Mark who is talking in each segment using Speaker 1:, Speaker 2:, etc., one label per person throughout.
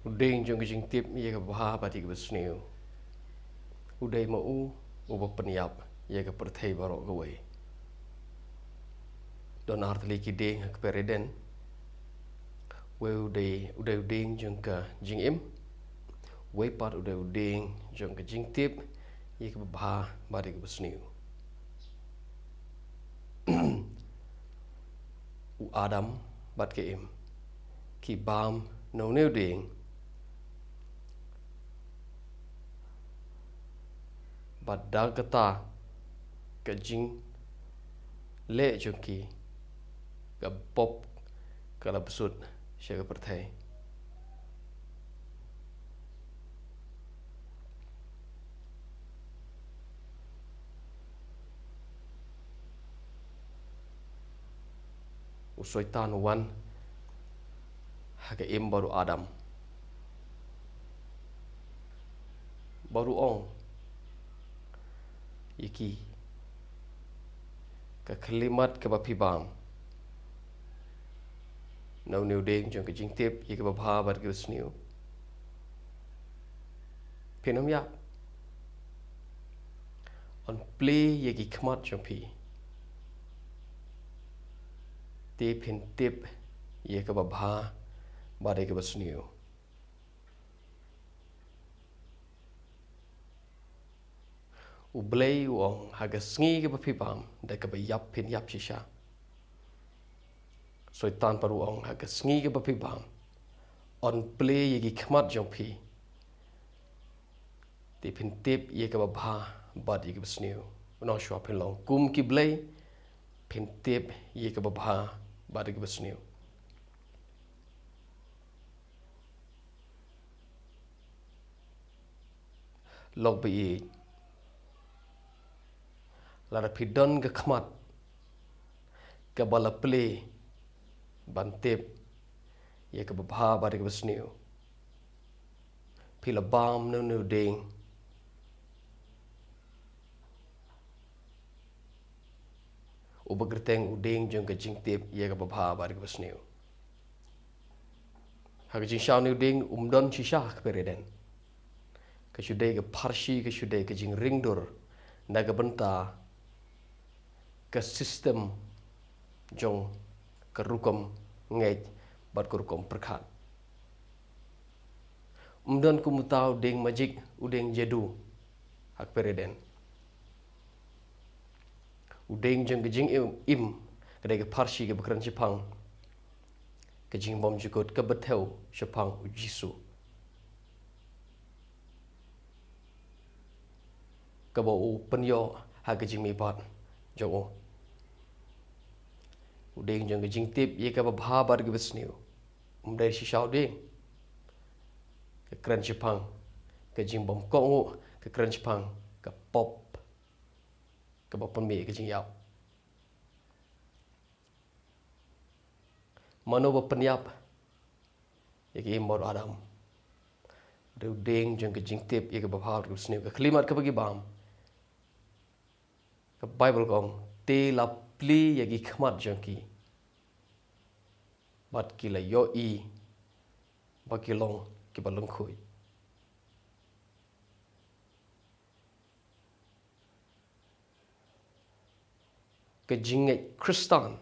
Speaker 1: Udeng jong jing tip ye ka bha ba ti ka sneu. Udai ma u ba peniap ye ka perthei barok ka wei. Don artli ki deng ka pereden. We udai udeng jong ka jing im. We pat udai udeng jong ka jing tip ye ka bha ba ti ka sneu. U Adam bat ke im. Ki bam no neu deng. Bat da kata ka jing le jong ki ka pop ka la besut sya ka perthei. Usoitan wan haka im baru Adam. Baru ong iki ka kalimat ka bapibam. Nau neu deng jong ka jing tip ye ka babha bat ka sneu. Penom ya. On play ye ki khmat jong pi. Te pin tip ye ka babha bat ka sneu. U blay uong haga sngi ka bapibam da ka bayap pin yap shisha. Soitan paru ong haga sngi ka bapibam. On play ye ki khmat jong pi. Te pin tip ye ka babha bat ye ka sneu. Unong shwa pin long kum ki blay pin tip ye ka babha bat ka sneu. Log bi ye lara pidon ka khmat ka bala play ban tip ye ka babha bat ka sneu. Pila bam no no ding. U begerteng u ding jong ka jing tip ye ka babha bat ka sneu. Haga jing shaw no ding don shisha ka pereden. Ka shudai ka parshi ka shudai ka jing ringdur naga benta ka sistem jong ka rukom ngej bat ka rukom perkhat. Don kumutau ding majik udeng jadu hak pereden. Udeng jong ka jing im kadai ka parshi ka bekran Jepang. Ka jing bom jukut ka betheu Jepang u Jisu. Ka bo u penyo hak ka jing mi bat jong o. Udeng jong ka jing tip ye ka babha bat ka sneu. Dari shishaw ding. Ka kran Jepang ka jing bom kong ka kran Jepang ka pop ka bopon mi ka jing yap. Mano ba penyap ye ka imbor Adam. Udeng jong ka jing tip ye ka babha bat ka sneu. Ka kalimat ka bagi bam. Ka Bible kong te la pli ye ki khmat jong ki. Bat ki la yo i ba ki long ki ba long khui. Ka jingej Kristan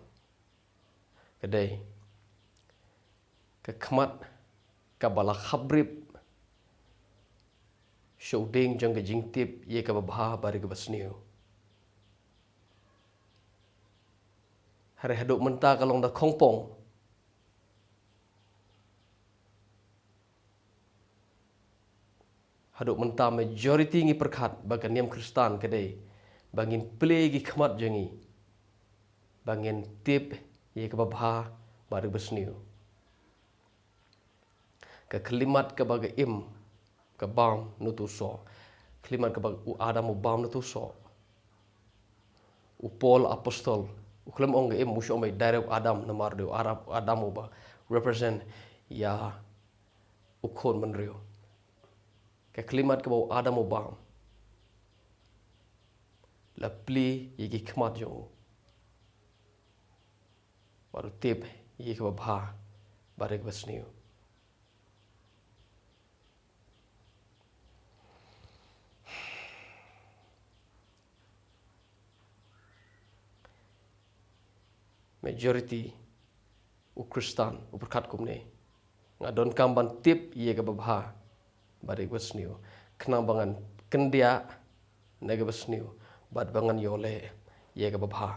Speaker 1: ka day ka khmat ka bala khabrib show ding jong ka jing tip ye ka babha bat ka sneu. Hari haduk menta kalong da kongpong. Haduk menta majority ngi perkhat bagan niam Kristan kadai bangin play gi khmat jangi. Bangin tip ye ka babha bat ka sneu. Ka kalimat ka baga im ka bam nutu so. Kalimat ka baga u Adam u bam nutu so. U Paul apostol u klam ong im musyo may direct Adam na mardo Adam u ba represent ya u kon manrio. Ka kalimat ka baga Adam u bam. La pli ye ki khmat jong. Baru tip ye ka babha bat ka sneu. majority u Kristan u perkat kumne ngadon kamban tip ye ga babha bari gwasniu kena bangan kendia nega basniu bad bangan yole ye ga babha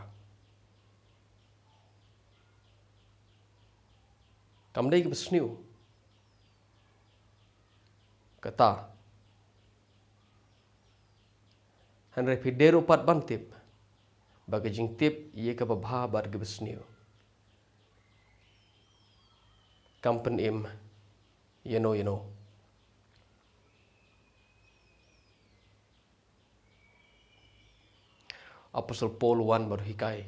Speaker 1: kamdai ga basniu kata hanre pidero pat bantip bagi jing tip ye ka babha bar ga basniu kampen im you know Apostle Paul 1 bar hikai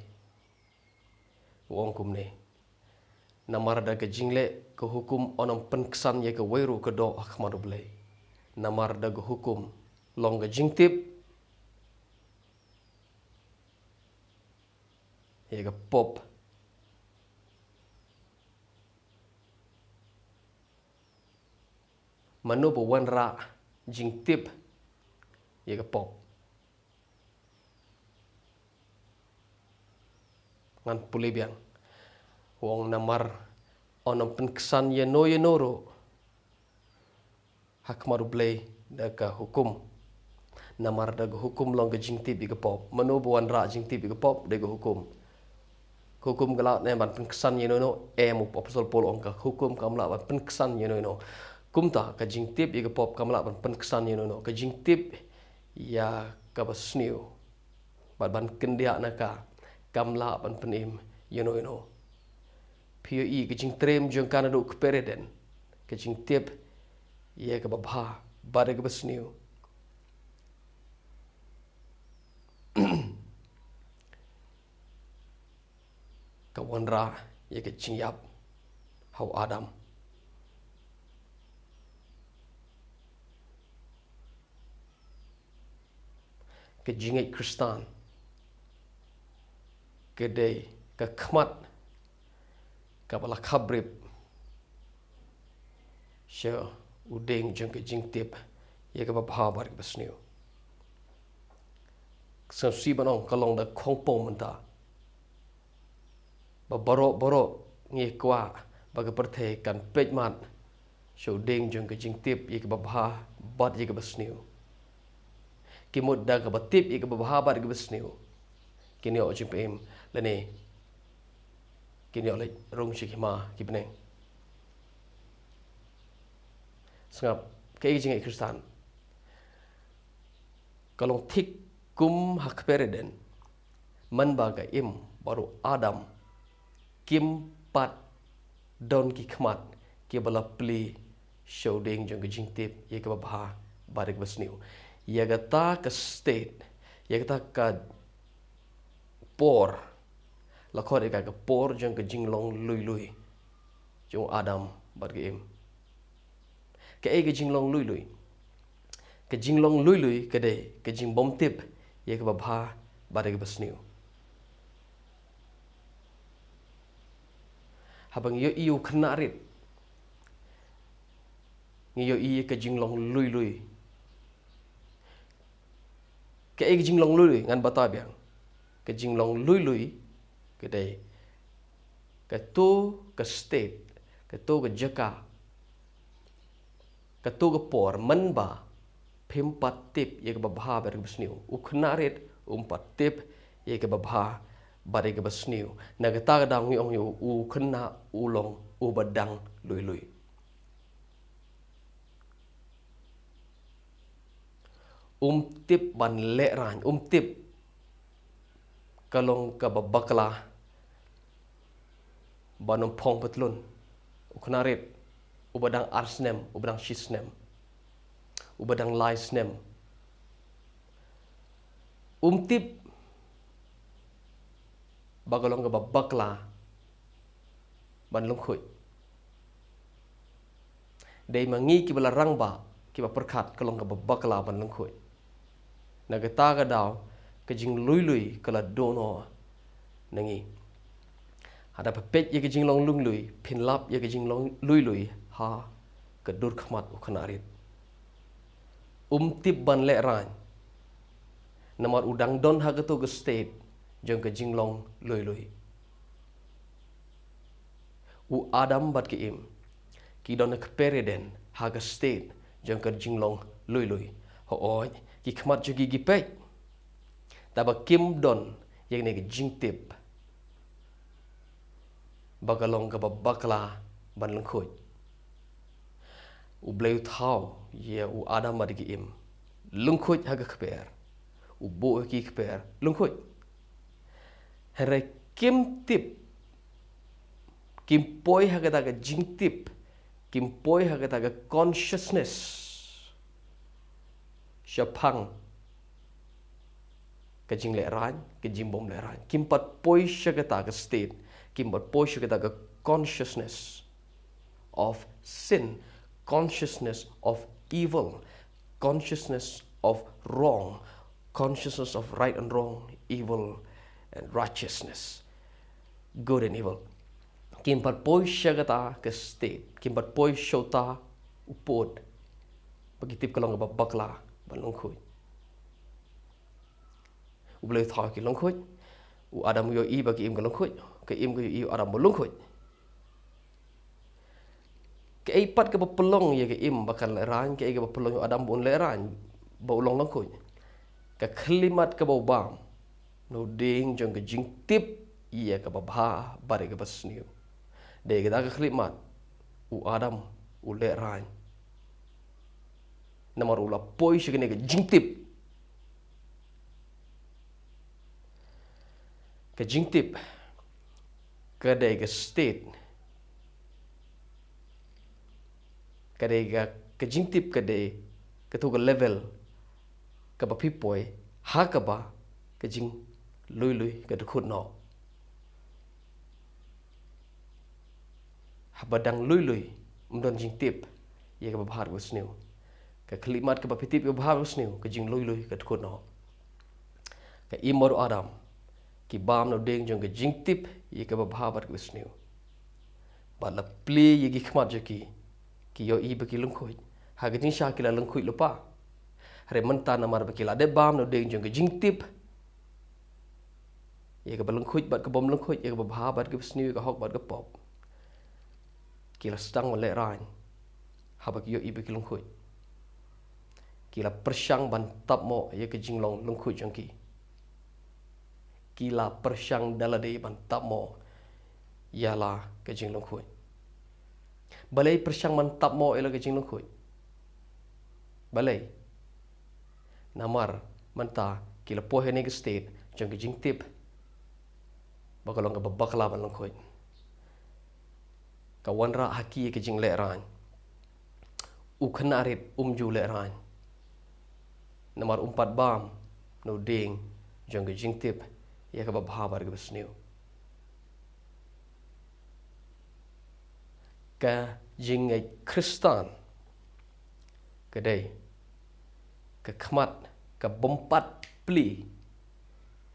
Speaker 1: wong kumne namar da ga jingle ke hukum onam penksan ye ka weiru ke do akhmaru blai namar da ga hukum long ga jingtip ye ga pop manu bo wan ra jingtip ye ga pop ngan puli biang wong namar onam penksan ye no ro hakmaru blai da ka hukum namar da ga hukum long ga jingtip ye ga pop manu bo wan ra jingtip ye ga pop de ga hukum gala ne ban penksan ye no mu Apostle Paul ong ka hukum kamla ban penksan ye no kumta ka jingtip ye ga pop kamla ban penksan ye no ka jingtip ya ka basniu ban kendia na ka kamla ban penim you know POE ka jing trem jong kana do kpereden ka jingtip ye ka babha bare ka basniu ka wanra ye ka jingyap hau Adam ka jingai Kristan ke day ka khmat ka bala khabrib sha udeng jeng ka jingtip ye ka babha bar ka basniu sa si banong kalong da khongpo menta ba boro nge kwa ba ka perthe kan pejmat sha udeng jeng ka jingtip ye ka babha bat ye ka basniu kimut da ka batip ye ka babha bar ka basniu kini o jipem lene kini oleh rong shikima kibneng sengap kai jingai Kristan kalong thik kum hakpereden man baga im baru Adam kim pat don ki khmat ki bala pli showding jong ka jingtip ye ka babha barik basniu yagata ka state yagata ka por lakor eka ka por jong ka jinglong lui jong Adam barge im ka e ka jinglong lui ka jinglong lui ka de ka jing bom tip ye ka babha barge basniu habang yo iu knarit ngiyo i ka jinglong lui ka e ka jinglong lui ngan batabiang ka jinglong lui ke day ka to ka state ka to ka jaka ka to ka por manba phimpat tip ye ka babha bar basniu uknarit patip ye ka babha bar ka basniu nagata ka dang ong yo u khna ulong u badang lui tip ban le ran tip kalong ka babakla banom pong petlun uknarit ubadang arsnem ubadang shisnem ubadang laisnem tip bagalong ka babakla ban lungkhoy dei mangi ki bala rangba ki ba perkhat kalong ka babakla ban lungkhoy nagata ka daw ka jing lui kala dono nangi ada pepet ye ka jing long lung lui pinlap ye ka jing long lui ha ka dur khmat uknarit tip ban le ran namar udang don ha ka to ka state jong ka jing long lui u Adam bat ki im ki don ke pereden haga state jong ke jinglong lui ho oi ki khmat jogi gi pe taba kim don yang ne jing tip bagalong ka bakla ban lang khoi u bleu thau ye u Adam bat ki im lung khoi haga kper u bo ki kper lung khoi hare kim tip kim poi haga daga jing tip kim poi haga daga consciousness syapang ka jing le ran ka jing bom le ran kim pat poi haga daga state kim pat poi haga daga consciousness of sin, consciousness of evil, consciousness of wrong, consciousness of right and wrong, evil and righteousness, good and evil. Kim pat poi syagata ke state, kim pat poi shota upod, bagitip kalong ba bakla ban longkhoy. U bleu tha ki longkhoy, u Adam yo i bagi im ka longkhoy, ke im ko yo i Adam mo longkhoy. Ke ipat ke pelong ye ke im bakal ran ke pelong Adam bon le ran ba ulong longkhoy. Ke klimat ke bau bam no ding jong ke jing tip ye ke ba bare ke basniu. De ke da ke klimat u Adam u le ran. Namar ula poi shigene ke jing tip. Ke jing tip ke de ke state kadega ke jing tip kade ke tu ke level ke ba pipoi ha ka ba ke jing lui ke khut no ha badang lui mdon jing tip ye ke ba bhar usniu ke klimat ke ba pitip ke bhar usniu ke jing lui ke khut no ke imor Adam ki bam no ding jong ke jing tip ye ke ba bhar usniu ba la pli ye ki khmat je ki yo i baki lungkhoi ha ke jing sha ki la lungkhoi lupa re menta namar baki la de bam no ding jong ke jing tip ye ke ba lungkhoi bat ke bom lungkhoi ye ke ba bha bat ke sniu ke hok bat ke pop ki la stang le ran ha baki yo i baki lungkhoi ki la persyang ban tap mo ye ke jing long lungkhoi jong ki la persyang dalade ban tap mo ya la ke jing lungkhoi balai persyang mantap mo ela ke jing lungkhoi balai namar manta kila pohe ne ke state jong ke jing tip bakalong ke bakla ban lungkhoi ka wanra haki ke jing le ran u khanarit ju le ran namar umpat bam no ding jong ke jing tip ya ke bhabar ke besniu ka jingai Kristan kedai ke khmat ke bompat pli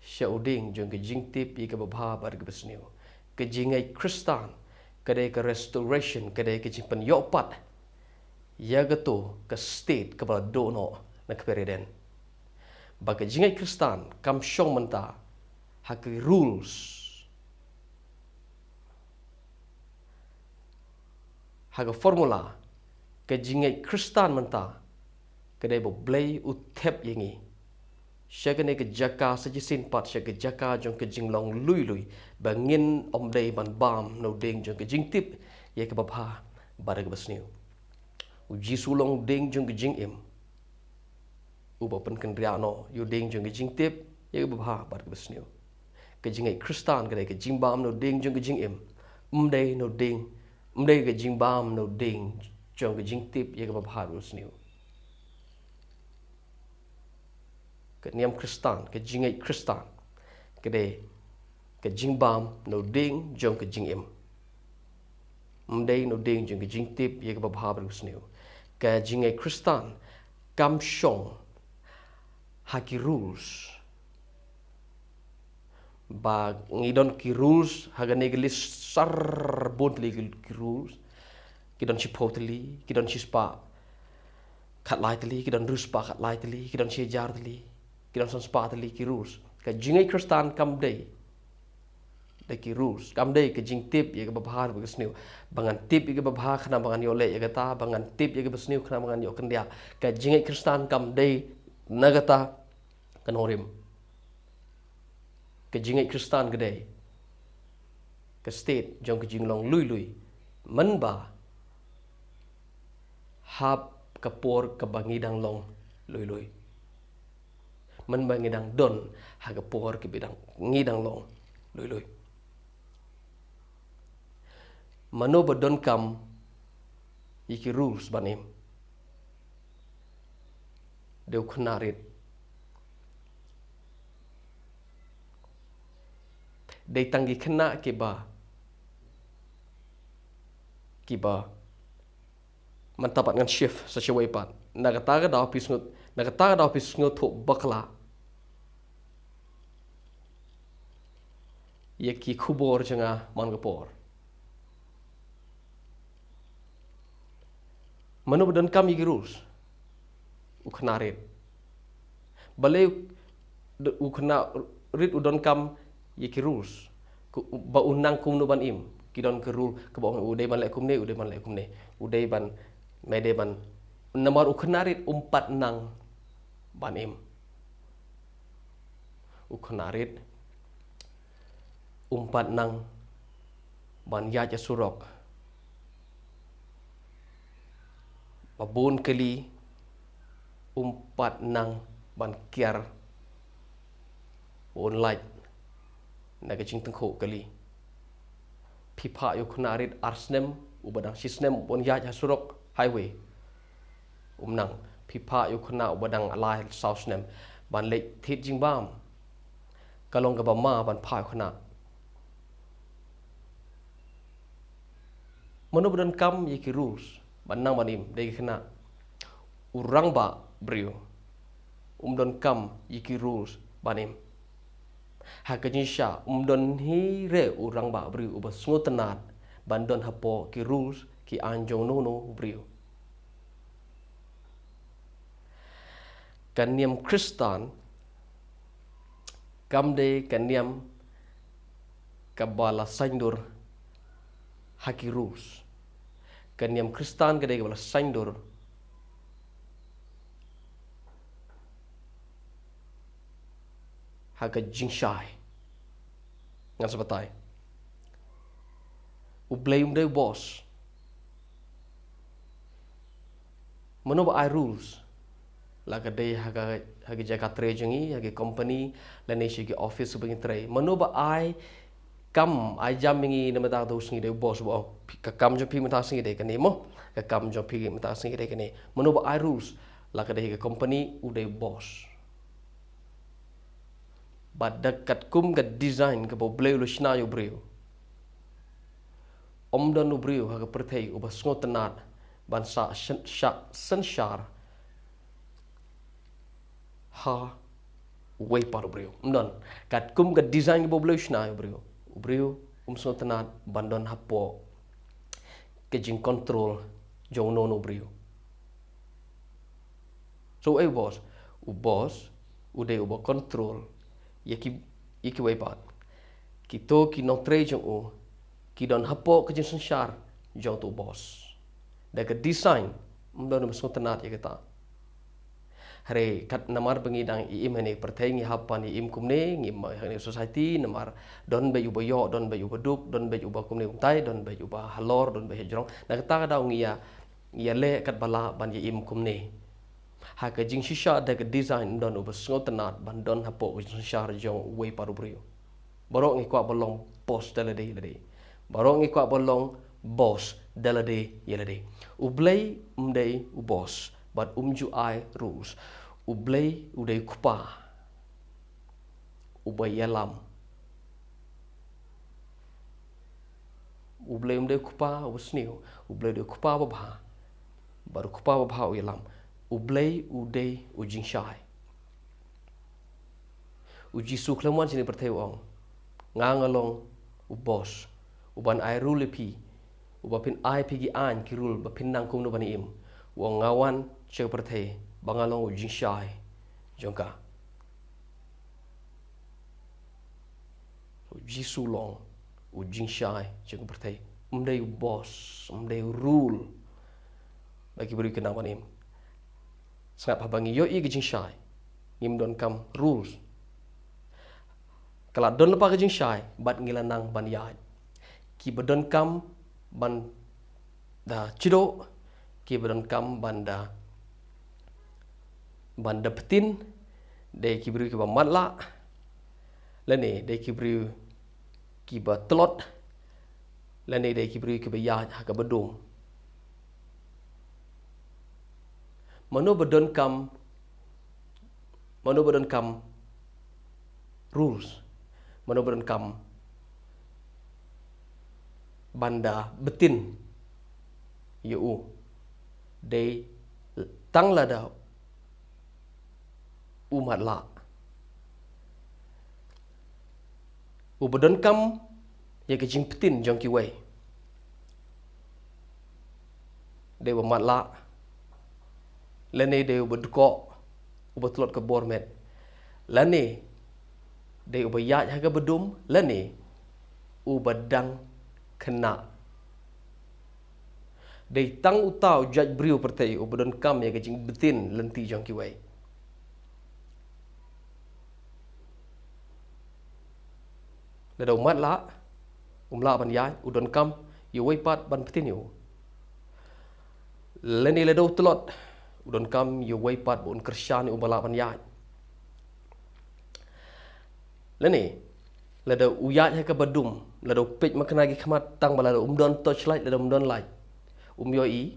Speaker 1: shauding jong ke jing tip i ke babha bar ke besniu ke jingai Kristan kedai ke restoration kedai ke jing pen yopat ya gato ke state ke bala dono na ke pereden ba ke jingai Kristan kam shong menta hak rules haga formula ke jingai Kristan menta kedai bo blai utep yengi syagane ke jaka sajisin pat syag jaka jong ke jinglong lui bangin om dei ban bam no ding jong ke jing tip ye ke babha bare ke basniu uji sulong ding jong ke jing im u ba pen kan ria no yu ding jong ke jing tip ye ke babha bare ke basniu ke jingai Kristan kedai ke jing bam no ding jong ke jing im dei no ding mdei ke jing bam no ding jong ke jing tip ye ke babha usniu ke niam Kristan ke jingai Kristan ke de ke jing bam no ding jong ke jing im mdei no ding jong ke jing tip ye ke babha usniu ke jingai Kristan kam shong haki rules ba ngidon ki rules haga negelis sar bont legal ki rules kidon chipotli kidon chispa khat laitli kidon ruspa khat laitli kidon chejarli kidon son spatli ki rules ka jingai Kristan kam dei deki rules kam dei ke jing tip ye ke babhar be sniu bangan tip ye ke babha khana bangan yo le ye ta bangan tip ye ke besniu khana bangan yo kendia ka jingai kristan kam dei nagata kanorim ke jingai kristan gede ke state jong ke jinglong lui man ba hab kapor ke bangidang long lui man ba ngidang don ha kapor ke bidang ngidang long lui mano ba don kam iki rules banim deu khanarit dei tangi khana ke ba man tapat ngan shift sa chawai pat nagata ga da office ngut tho bakla ye ki khubor changa man gapor manu badan kam yigi rules uknarit bale uknarit udon kam yiki rules ba unang kum no ban im kidon ke rule ke bawang udai ban lai kumne udai ban mede ban nomor uknarit umpat nang ban im uknarit umpat nang ban ya surok babun kali umpat nang ban kiar online naga jing tengko kali pipa yo khunarit arsnem ubadang sisnem bon ya surok highway umnang pipa yo khuna ubadang alai southnem ban le thit jing bam kalong ka bama ban pha khuna mano badan kam yiki rules banang banim dei khna urang ba brio don kam yiki rules banim hakajin sha don hi re urang ba brio ubas ngotenat bandon hapo ki rules ki anjong no brio kaniam kristan kamde kaniam kabala sandur haki rules kaniam kristan gede kabala sandur haka jingshai ngan sebatai ublay umday boss mano ba I rules la kadai hagi jaga tre jengi hagi company la neshi gi office subing tre mano ba I kam ai jamingi na mata do singi de boss bo ka kam jo pi mata singi de kani mo ka kam jo pi mata singi de kani mano ba I rules la kadai hagi company uday boss badak kat kum kat design ke bo bleu lo shna yo breu omdan no breu ha ka perthei uba sngotanat ban sa sanshar ha way par breu omdan kat kum kat design ke bo bleu shna yo breu sngotanat bandon hapo ke jing control jong no breu so boss uday uba control yaki way pat kito ki no tre jong o ki don hapo ke jing sanshar jong to boss da ke design mdon sngotanat ya kita hare kat namar bangidang i imene perthengi hapan i im kumne ngi society namar don be uba yo don be uba duk don be uba kumne umtai don be uba halor don be hejrong na ta daw ngia le kat bala ban i im kumne haka jing shisha da ke design don uba sngotanat ban don hapo ke jing sanshar jong way paru brio borok ngi kwa bolong boss dalade borok ngi kwa bolong boss dalade yelade ublay umday boss but umju I rules ublay uday kupa ubay yalam ublay umday kupa ubasniu ublay uday kupa babha baru kupa babha yalam ublay uday ujing shai uji suklaman sini pertewang ngangalong ubos uban I rule pi ubapin I pigi an ki rule bapin nang kum no bani im wong ngawan che perthe bangalong ujing shai jongka uji sulong u jing shai jeng bertai umdai boss umdai rule bagi beri kenang ban im sangat pabangi yo i jing shai ngim don kam rules kalau don lepa jing shai bat ngilanang ban yai ki badon kam ban da cido ki badon kam banda petin de ki beri ki ba matla lene de ki beri ki ba telot lene de ki beri ki ba ya ka badum mano badon kam rules mano badon kam banda betin yu de tang lada umat la ubadon kam ya ke jing petin jong ki wei de umat la lene de ubadko ubatlot ke bormet lene de ubayat haga bedum lene ubadang kena de tang utau jaj briu pertai ubadon kam ya ke jing betin lenti jong ki wei Lada umat la, umla ban yai, udon kam, yu wei pat ban petin yu. Leni lada utelot, udon kam, yu wei pat bun kersyan yu umla ban yai. Leni, lada uyat hai ke badum, lada upej makna gi khamat tang balada umdon torchlight, lada umdon light. Yoi,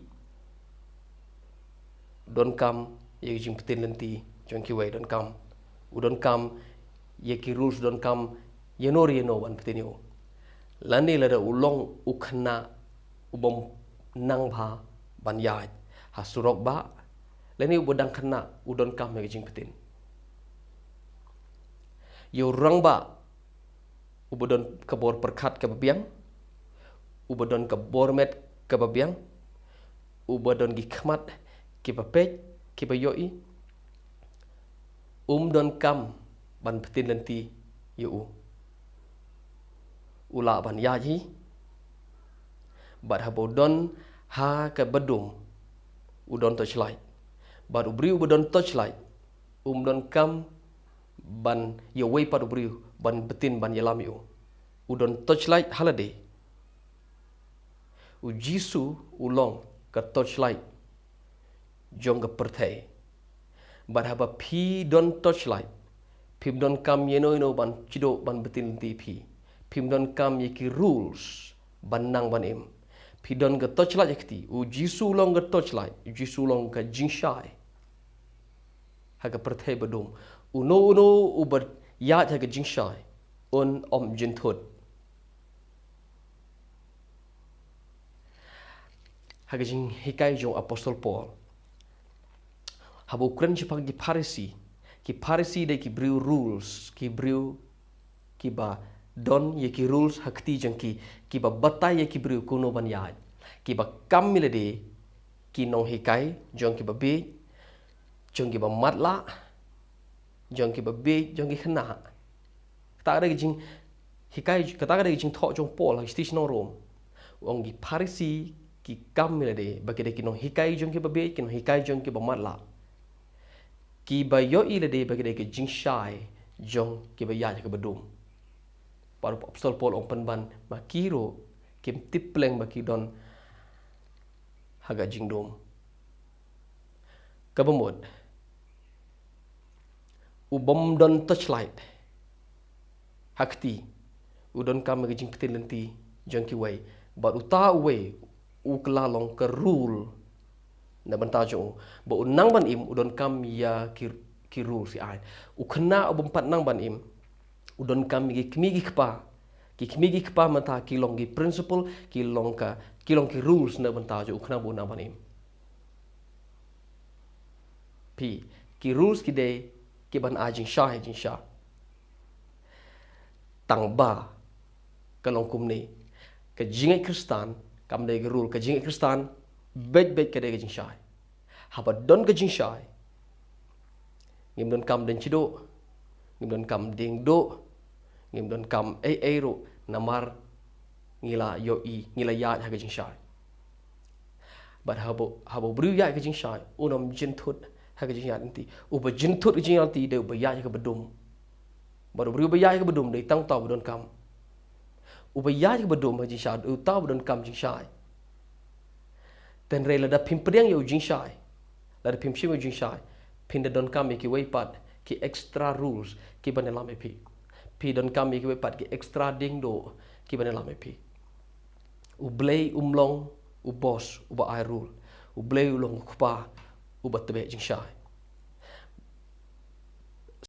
Speaker 1: udon kam, yu jing petin lenti, jong ki wei udon kam. Udon kam, ye ki rules udon kam, yeno ban petinyo lani lada ulong ukhna ubom nang bha ban yaj hasurok ba lani ubodang khna udon kam me jing petin yo rang ba ubodon kabor perkhat ke babiang ubodon kabor met ke babiang ubodon gi khmat ki bapej ki bayoi don kam ban petin lenti yo ula ban yaji bad habodon ha ke bedum udon torchlight bad ubri udon torchlight don kam ban ye wei pad ubri ban betin ban yelam yu udon torchlight holiday u jisu ulong ke torchlight jong ke perthai bad haba phi don torchlight phim don kam yeno ban chido ban betin ti phi Pimdon kam yeki rules banang banim. Pidon ke torchlight yakti. Jisu long ke torchlight. Jisu long ke jingshai. Haga perthai badum. Uno ubat yat haga jingshai. Om jinthud. Haga jing hikai jong apostol Paul. Haba ukran jipak di Parisi. Ki Parisi de ki briu rules. Ki briu ki ba don ye ki rules hakti jangki ki ba batai ye ki bru kuno ban yaj ki ba kam milade ki nong hikai jong ki ba be jong ki ba matla jong ki ba be jong ki khna ta ada jing hikai kata ada jing tho jong Paul ha station rom ong gi Parisi ki kam milade ba ki de ki nong hikai jong ki ba be ki nong hikai jong ki ba matla ki ba yo ilade ba ki de ki jing shai jong ki ba yaj ka badum Paru apostol Paul open ban makiro kim tipleng baki don haga jingdom kabamod ubom don touchlight hakti udon kam jing petin lenti jongki wei but uta wei uklalong ke rule na bantajo bo unang ban im udon kam ya ki rule si ai ukna ubom pat nang ban im udon kam gi kmigi kpa mata kilong gi principle kilong ki rules na banta jo khna bu na banim pi ki rules ki de ki ban ajing sha tang ba kalong kumni ke jingai kristan kam de gi rule ke jingai kristan bet ke de gi jing sha haba don ke jing sha ngim don kam den chido ngim don kam ding do ngim don kam ro namar ngila yoi ngila ya ha ka jing shai but habo bru ya ka jing shai unom jin thut ha ka jing ya inti uba jin thut jing anti de uba ya ka bedum baru bru uba ya ka bedum de tang taw don kam uba ya ka bedum ha jing shai u taw don kam jing shai ten re la da pim priang yo jing shai la da pim shim jing shai pin da don kam ki wei pat ki extra rules ki banela me pi don kam ki wei pat ki extra ding do ki banela me pi u blei umlong u boss u ba ai rule u blei ulong kupa u bat be jing shai